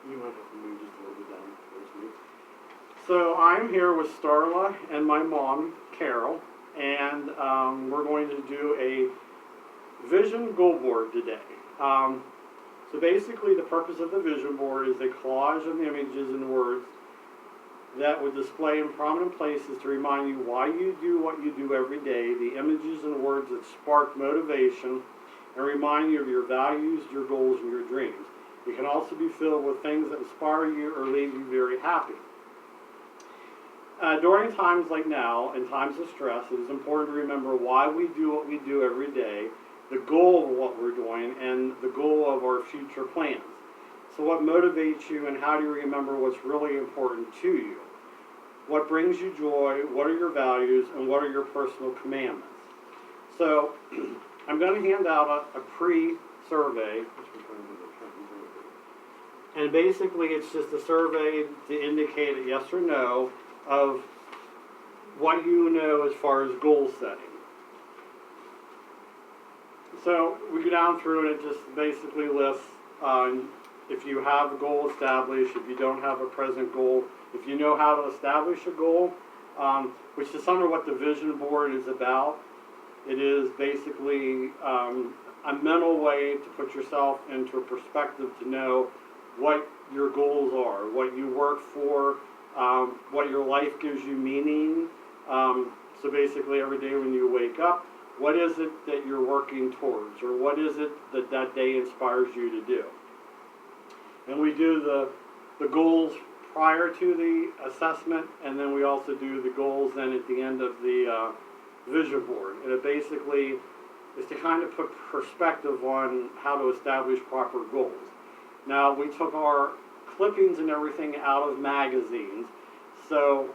You might have to move just a little bit down towards me. So I'm here with Starla and my mom, Carol, and we're going to do a vision goal board today. So basically the purpose of the vision board is a collage of images and words that would display in prominent places to remind you why you do what you do every day, the images and words that spark motivation and remind you of your values, your goals, and your dreams. It can also be filled with things that inspire you or leave you very happy. During times like now, in times of stress, it is important to remember why we do what we do every day, the goal of what we're doing, and the goal of our future plans. So what motivates you, and how do you remember what's really important to you? What brings you joy, what are your values, and what are your personal commandments? So I'm going to hand out a pre-survey, and basically it's just a survey to indicate a yes or no of what you know as far as goal setting. So we go down through and it just basically lists if you have a goal established, if you don't have a present goal, if you know how to establish a goal, which is some of what the vision board is about. It is basically a mental way to put yourself into a perspective to know what your goals are, what you work for, what your life gives you meaning. So basically every day when you wake up, what is it that you're working towards, or what is it that that day inspires you to do? And we do the goals prior to the assessment, and then we also do the goals then at the end of the vision board. And it basically is to kind of put perspective on how to establish proper goals. Now, we took our clippings and everything out of magazines, so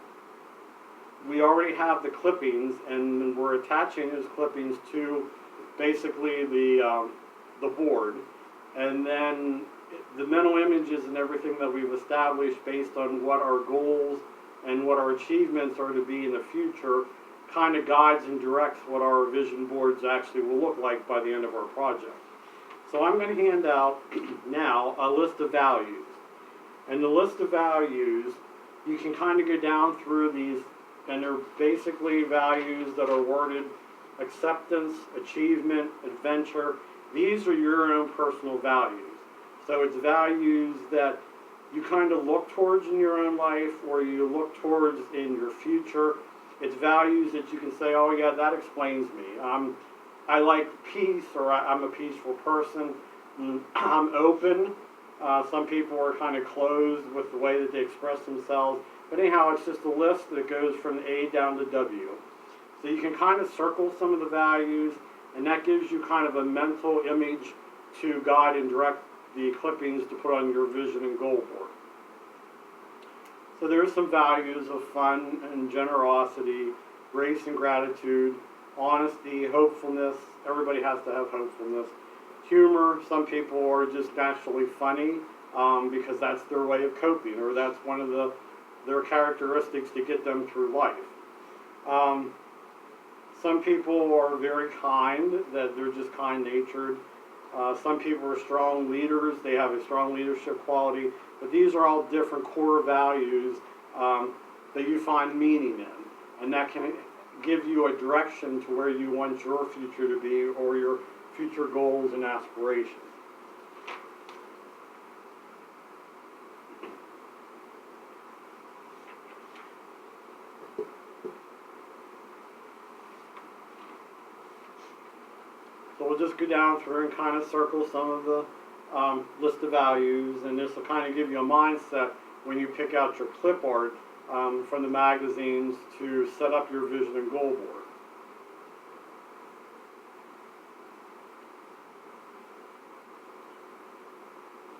we already have the clippings, and we're attaching those clippings to basically the board, and then the mental images and everything that we've established based on what our goals and what our achievements are to be in the future kind of guides and directs what our vision boards actually will look like by the end of our project. So I'm going to hand out now a list of values. And the list of values, you can kind of go down through these, and they're basically values that are worded acceptance, achievement, adventure. These are your own personal values. So it's values that you kind of look towards in your own life, or you look towards in your future. It's values that you can say, oh yeah, that explains me. I like peace, or I'm a peaceful person. I'm open. Some people are kind of closed with the way that they express themselves. But anyhow, it's just a list that goes from A down to W. So you can kind of circle some of the values, and that gives you kind of a mental image to guide and direct the clippings to put on your vision and goal board. So there's some values of fun and generosity, grace and gratitude, honesty, hopefulness. Everybody has to have hopefulness. Humor. Some people are just naturally funny because that's their way of coping, or that's one of their characteristics to get them through life. Some people are very kind, that they're just kind-natured. Some people are strong leaders, they have a strong leadership quality, but these are all different core values that you find meaning in, and that can give you a direction to where you want your future to be, or your future goals and aspirations. So we'll just go down through and kind of circle some of the list of values, and this will kind of give you a mindset when you pick out your clip art from the magazines to set up your vision and goal board.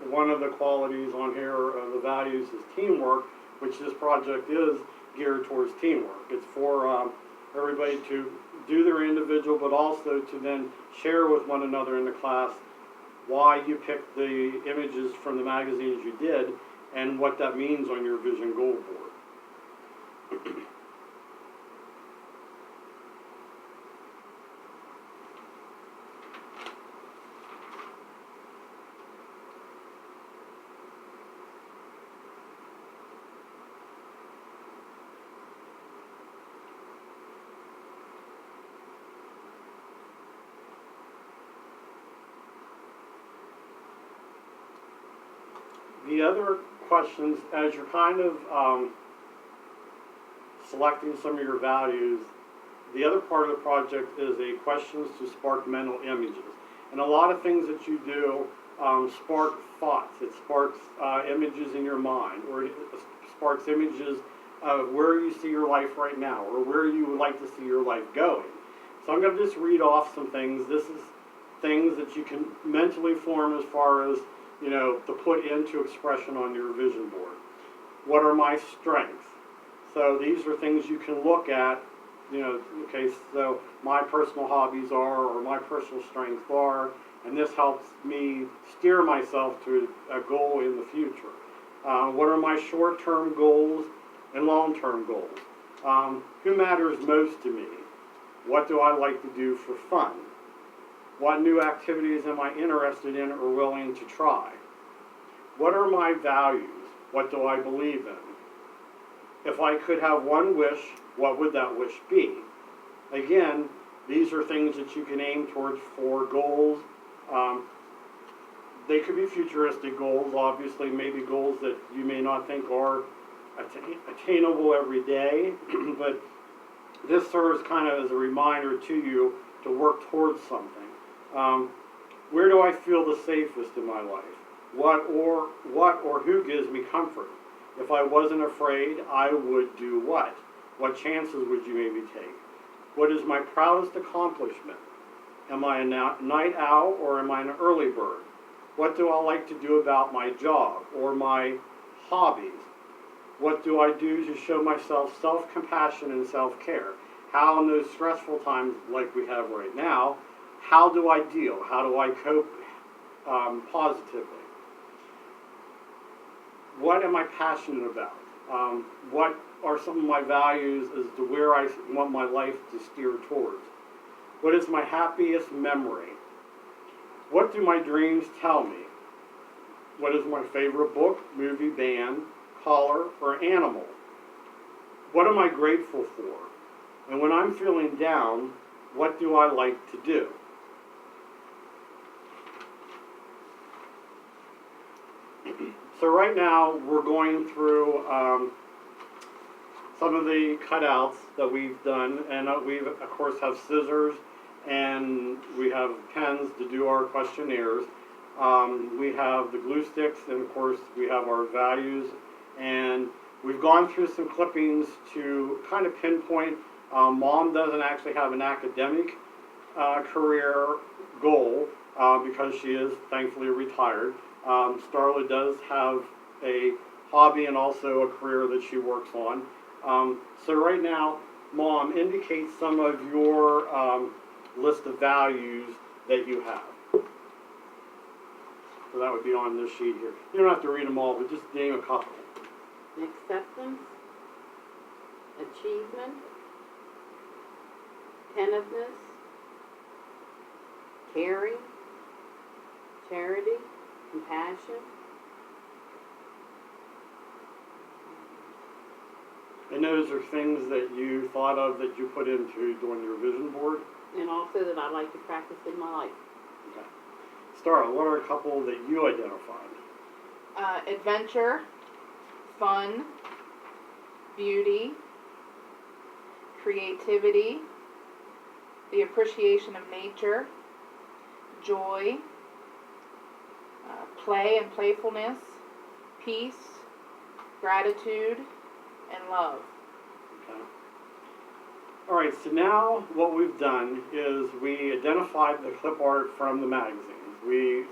One of the qualities on here of the values is teamwork, which this project is geared towards teamwork. It's for everybody to do their individual, but also to then share with one another in the class why you picked the images from the magazines you did and what that means on your vision goal board. The other questions, as you're kind of selecting some of your values, the other part of the project is a questions to spark mental images. And a lot of things that you do spark thoughts. It sparks images in your mind, or it sparks images of where you see your life right now, or where you would like to see your life going. So I'm going to just read off some things. This is things that you can mentally form as far as, you know, to put into expression on your vision board. What are my strengths? So these are things you can look at, you know, okay, so my personal hobbies are, or my personal strengths are, and this helps me steer myself to a goal in the future. What are my short-term goals and long-term goals? Who matters most to me? What do I like to do for fun? What new activities am I interested in or willing to try? What are my values? What do I believe in? If I could have one wish, what would that wish be? Again, these are things that you can aim towards for goals. They could be futuristic goals, obviously, maybe goals that you may not think are attainable every day, but this serves kind of as a reminder to you to work towards something. Where do I feel the safest in my life? What or who gives me comfort? If I wasn't afraid, I would do what? What chances would you maybe take? What is my proudest accomplishment? Am I a night owl or am I an early bird? What do I like to do about my job or my hobbies? What do I do to show myself self-compassion and self-care? How in those stressful times like we have right now, how do I deal? How do I cope positively? What am I passionate about? What are some of my values as to where I want my life to steer towards? What is my happiest memory? What do my dreams tell me? What is my favorite book, movie, band, color, or animal? What am I grateful for? And when I'm feeling down, what do I like to do? So right now we're going through some of the cutouts that we've done, and we of course have scissors and we have pens to do our questionnaires. We have the glue sticks, and of course we have our values, and we've gone through some clippings to kind of pinpoint. Mom doesn't actually have an academic career goal because she is thankfully retired. Starla does have a hobby and also a career that she works on. So right now, Mom, indicate some of your list of values that you have. So that would be on this sheet here. You don't have to read them all, but just name a couple. Acceptance, achievement, attentiveness, caring, charity, compassion. And those are things that you thought of that you put into doing your vision board? And also that I like to practice in my life. Okay. Starla, what are a couple that you identified? Adventure, fun, beauty, creativity, the appreciation of nature, joy, play and playfulness, peace, gratitude, and love. Okay. All right, so now what we've done is we identified the clip art from the magazines. We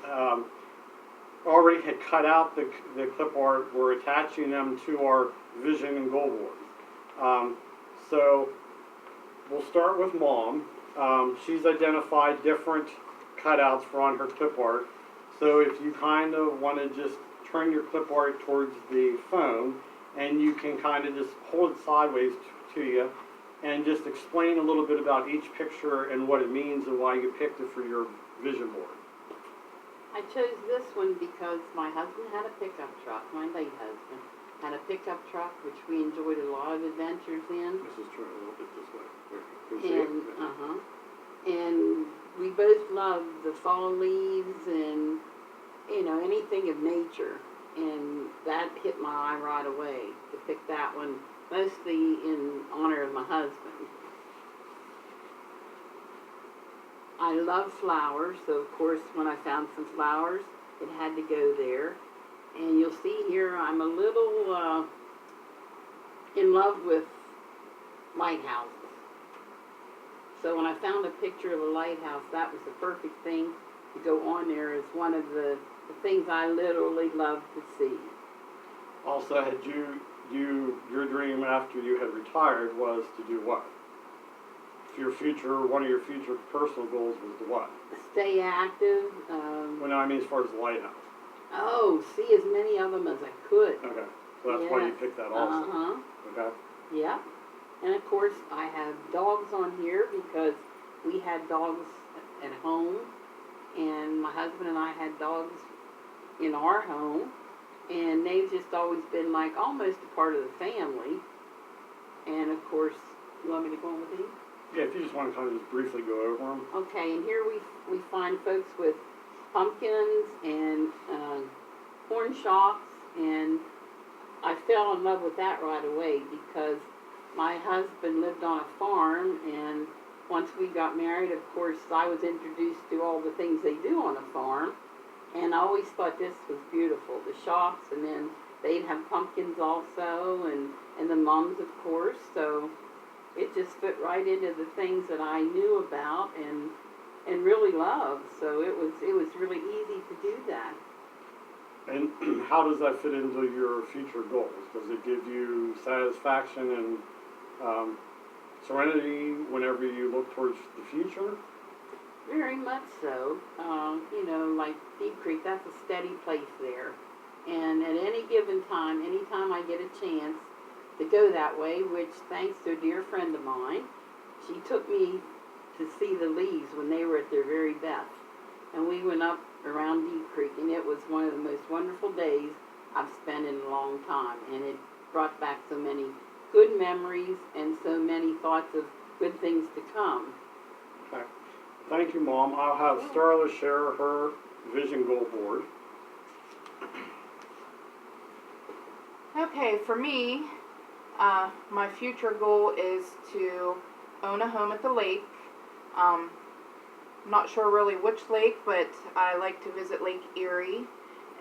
already had cut out the clip art. We're attaching them to our vision and goal board. So we'll start with Mom. She's identified different cutouts for on her clip art. So if you kind of want to just turn your clip art towards the phone, and you can kind of just hold it sideways to you and just explain a little bit about each picture and what it means and why you picked it for your vision board. I chose this one because my husband had a pickup truck, my late husband had a pickup truck which we enjoyed a lot of adventures in. This is true, a little bit this way. Can you see it? And we both loved the fall leaves and, you know, anything of nature. and that hit my eye right away to pick that one, mostly in honor of my husband. I love flowers, so of course when I found some flowers, it had to go there. And you'll see here I'm a little in love with lighthouses. So when I found a picture of a lighthouse, that was the perfect thing to go on there as one of the things I literally love to see. Also, had your dream after you had retired was to do what? One of your future personal goals was to what? Stay active. Well, no, I mean as far as the lighthouse. Oh, see as many of them as I could. Okay, so that's why you Yes. picked that also. Uh-huh. Okay. Yeah. And of course, I have dogs on here because we had dogs at home, and my husband and I had dogs in our home, and they've just always been like almost a part of the family. And of course, you want me to go on with these? Yeah, if you just want to kind of just briefly go over them. Okay, and here we find folks with pumpkins and corn shocks, and I fell in love with that right away because my husband lived on a farm, and once we got married, of course, I was introduced to all the things they do on a farm, and I always thought this was beautiful, the shocks, and then they'd have pumpkins also, and the mums, of course, so it just fit right into the things that I knew about and really loved, so it was really easy to do that. And how does that fit into your future goals? Does it give you satisfaction and serenity whenever you look towards the future? Very much so. You know, like Deep Creek, that's a steady place there. And at any given time, anytime I get a chance to go that way, which thanks to a dear friend of mine, she took me to see the leaves when they were at their very best. And we went up around Deep Creek, and it was one of the most wonderful days I've spent in a long time. And it brought back so many good memories and so many thoughts of good things to come. Okay. Thank you, Mom. I'll have Starla share her vision goal board. Okay, for me, my future goal is to own a home at the lake. I'm not sure really which lake, but I like to visit Lake Erie.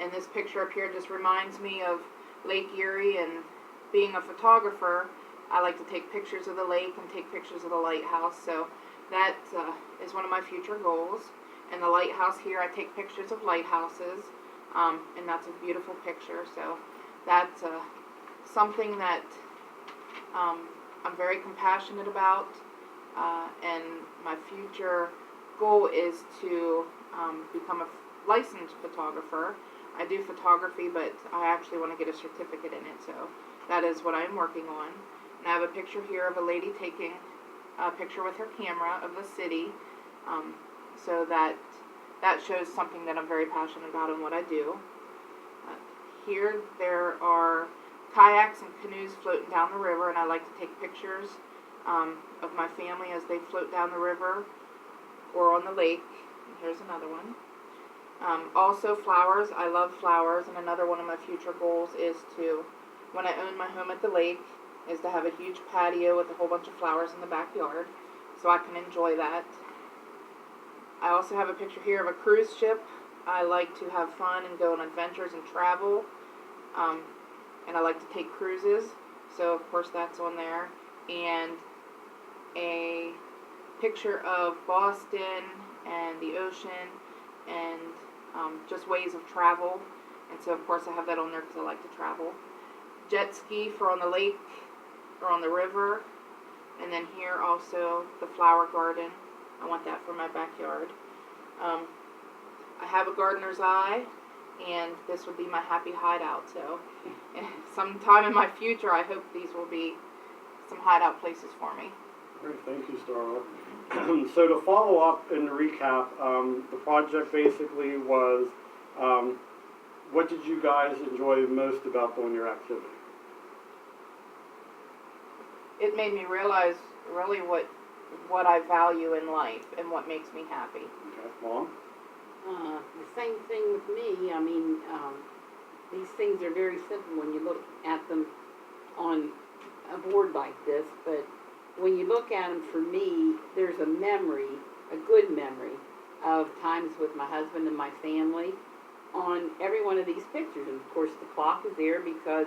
And this picture up here just reminds me of Lake Erie, and being a photographer, I like to take pictures of the lake and take pictures of the lighthouse. So that is one of my future goals. And the lighthouse here, I take pictures of lighthouses, and that's a beautiful picture. So that's something that I'm very compassionate about, and my future goal is to become a licensed photographer. I do photography, but I actually want to get a certificate in it, so that is what I'm working on. And I have a picture here of a lady taking a picture with her camera of the city, so that shows something that I'm very passionate about in what I do. Here there are kayaks and canoes floating down the river, and I like to take pictures of my family as they float down the river or on the lake. And here's another one. Also flowers. I love flowers, and another one of my future goals is to, when I own my home at the lake, is to have a huge patio with a whole bunch of flowers in the backyard so I can enjoy that. I also have a picture here of a cruise ship. I like to have fun and go on adventures and travel, and I like to take cruises, so of course that's on there. And a picture of Boston and the ocean and just ways of travel, and so of course I have that on there because I like to travel. Jet ski for on the lake or on the river, and then here also the flower garden. I want that for my backyard. I have a gardener's eye, and this would be my happy hideout, so sometime in my future I hope these will be some hideout places for me. Great, thank you, Starla. So to follow up and recap, the project basically was, what did you guys enjoy most about doing your activity? It made me realize really what I value in life and what makes me happy. Okay, Mom? The same thing with me. I mean, these things are very simple when you look at them on a board like this, but when you look at them, for me, there's a memory, a good memory, of times with my husband and my family on every one of these pictures. And of course, the clock is there because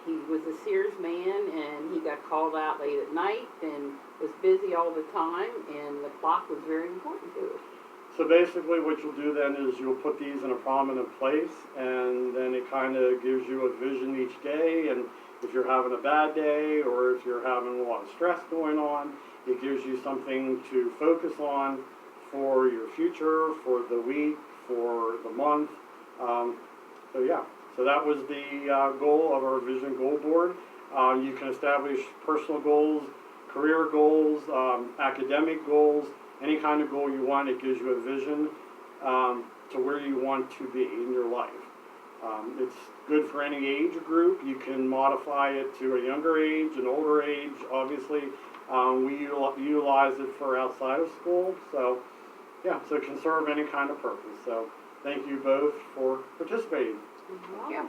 he was a Sears man, and he got called out late at night and was busy all the time, and the clock was very important to us. So basically what you'll do then is you'll put these in a prominent place, and then it kind of gives you a vision each day, and if you're having a bad day or if you're having a lot of stress going on, it gives you something to focus on for your future, for the week, for the month. So yeah, so that was the goal of our Vision Goal Board. You can establish personal goals, career goals, academic goals, any kind of goal you want. It gives you a vision to where you want to be in your life. It's good for any age group. You can modify it to a younger age, an older age. Obviously, we utilize it for outside of school. So, yeah, so it can serve any kind of purpose. So, thank you both for participating. Yeah.